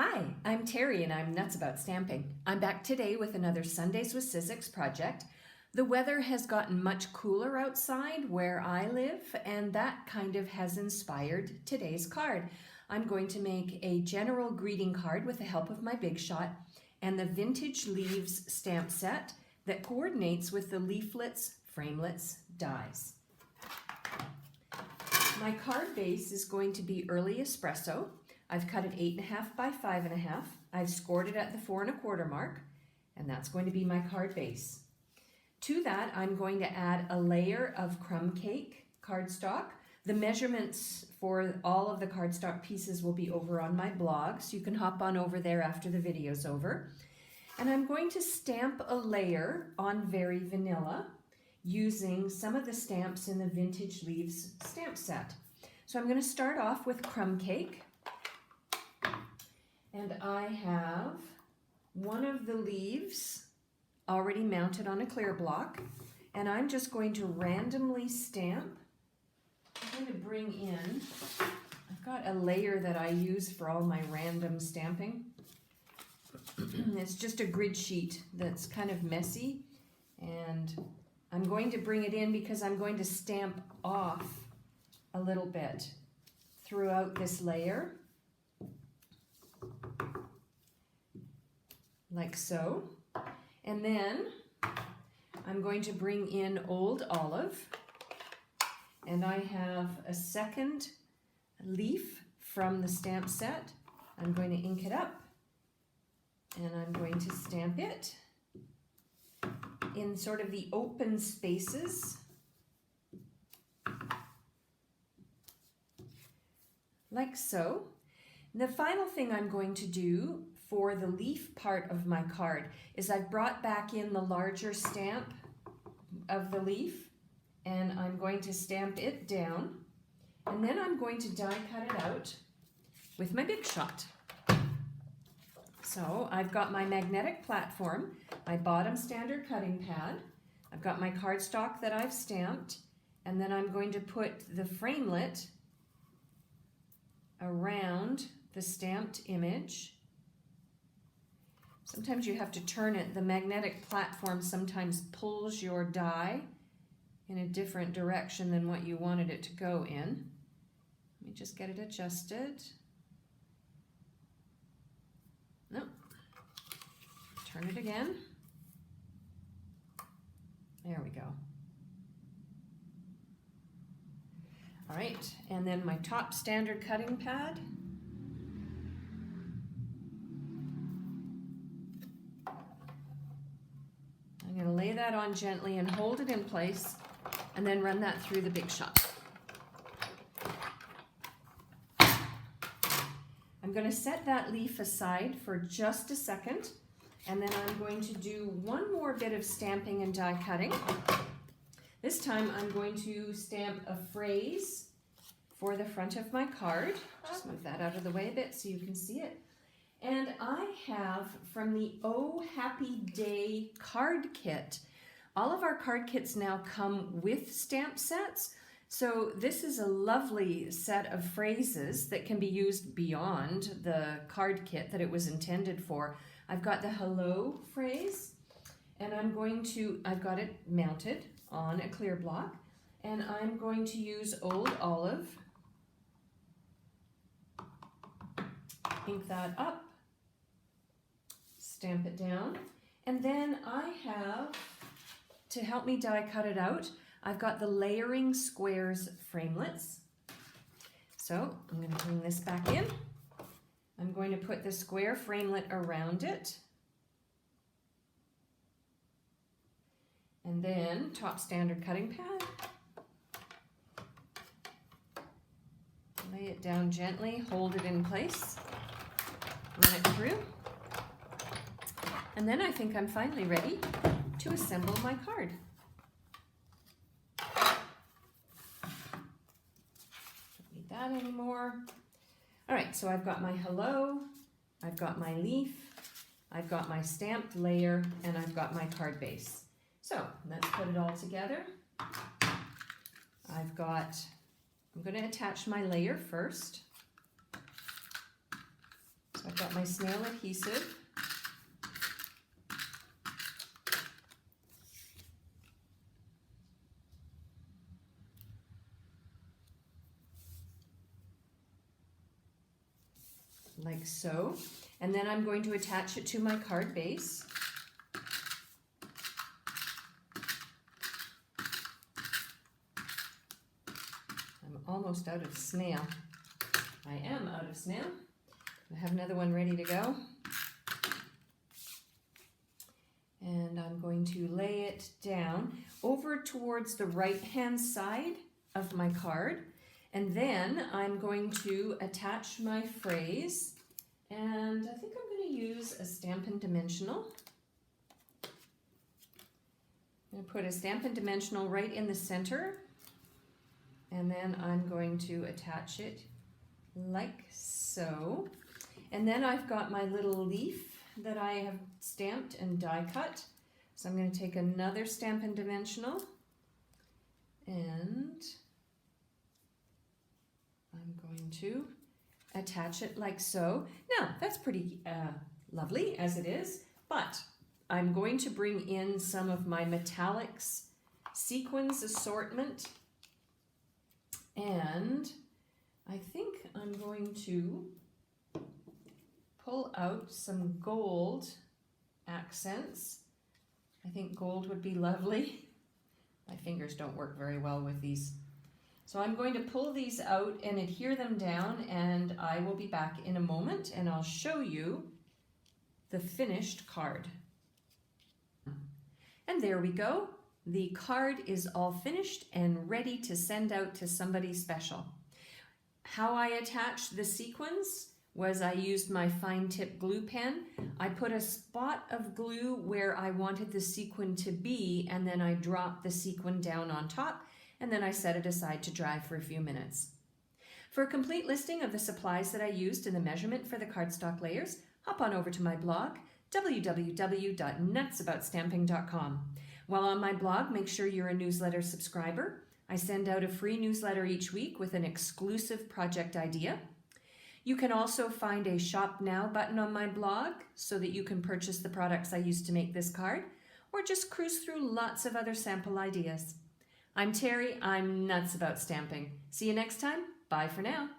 Hi, I'm Terry and I'm nuts about stamping. I'm back today with another Sundays with Sizzix project. The weather has gotten much cooler outside where I live, and that kind of has inspired today's card. I'm going to make a general greeting card with the help of my Big Shot and the Vintage Leaves stamp set that coordinates with the leaflets, framelits, dies. My card base is going to be early espresso. I've cut it 8.5 by 5.5. I've scored it at the 4 1/4 mark, and that's going to be my card base. To that, I'm going to add a layer of crumb cake cardstock. The measurements for all of the cardstock pieces will be over on my blog, so you can hop on over there after the video's over. And I'm going to stamp a layer on Very Vanilla using some of the stamps in the Vintage Leaves stamp set. So I'm going to start off with crumb cake. And I have one of the leaves already mounted on a clear block, and I'm just going to randomly stamp. I'm going to bring in, I've got a layer that I use for all my random stamping. It's just a grid sheet that's kind of messy, and I'm going to bring it in because I'm going to stamp off a little bit throughout this layer. Like so. And then I'm going to bring in Old Olive, and I have a second leaf from the stamp set. I'm going to ink it up, and I'm going to stamp it in sort of the open spaces like so. And the final thing I'm going to do for the leaf part of my card is I've brought back in the larger stamp of the leaf, and I'm going to stamp it down, and then I'm going to die cut it out with my Big Shot. So I've got my magnetic platform, my bottom standard cutting pad, I've got my cardstock that I've stamped, and then I'm going to put the framelit around the stamped image. Sometimes you have to turn it. The magnetic platform sometimes pulls your die in a different direction than what you wanted it to go in. Let me just get it adjusted. No. Turn it again. There we go. All right, and then my top standard cutting pad. I'm going to lay that on gently and hold it in place, and then run that through the Big Shot. I'm going to set that leaf aside for just a second, and then I'm going to do one more bit of stamping and die cutting. This time I'm going to stamp a phrase for the front of my card. Just move that out of the way a bit so you can see it. And I have from the Oh Happy Day card kit. All of our card kits now come with stamp sets. So this is a lovely set of phrases that can be used beyond the card kit that it was intended for. I've got the hello phrase, and I've got it mounted on a clear block, and I'm going to use Old Olive, ink that up, stamp it down, and then I have, to help me die cut it out, I've got the Layering Squares framelits. So I'm going to bring this back in. I'm going to put the square framelit around it, and then top standard cutting pad. Lay it down gently, hold it in place, run it through. And then I think I'm finally ready to assemble my card. Don't need that anymore. All right, so I've got my hello, I've got my leaf, I've got my stamped layer, and I've got my card base. So let's put it all together. I'm going to attach my layer first. So So I've got my snail adhesive. Like so. And then I'm going to attach it to my card base. I'm almost out of snail. I am out of snail. I have another one ready to go. And I'm going to lay it down over towards the right-hand side of my card. And then I'm going to attach my phrase, and I think I'm going to use a Stampin' Dimensional. I'm going to put a Stampin' Dimensional right in the center, and then I'm going to attach it like so. And then I've got my little leaf that I have stamped and die cut. So I'm going to take another Stampin' Dimensional, and I'm going to attach it like so. Now, that's pretty lovely as it is, but I'm going to bring in some of my metallics sequins assortment, and I think I'm going to pull out some gold accents. I think gold would be lovely. My fingers don't work very well with these. So I'm going to pull these out and adhere them down, and I will be back in a moment and I'll show you the finished card. And there we go. The card is all finished and ready to send out to somebody special. How I attached the sequins was I used my fine tip glue pen. I put a spot of glue where I wanted the sequin to be, and then I dropped the sequin down on top, and then I set it aside to dry for a few minutes. For a complete listing of the supplies that I used in the measurement for the cardstock layers, hop on over to my blog, www.nutsaboutsstamping.com. While on my blog, make sure you're a newsletter subscriber. I send out a free newsletter each week with an exclusive project idea. You can also find a Shop Now button on my blog so that you can purchase the products I used to make this card, or just cruise through lots of other sample ideas. I'm Terry, I'm nuts about stamping. See you next time. Bye for now.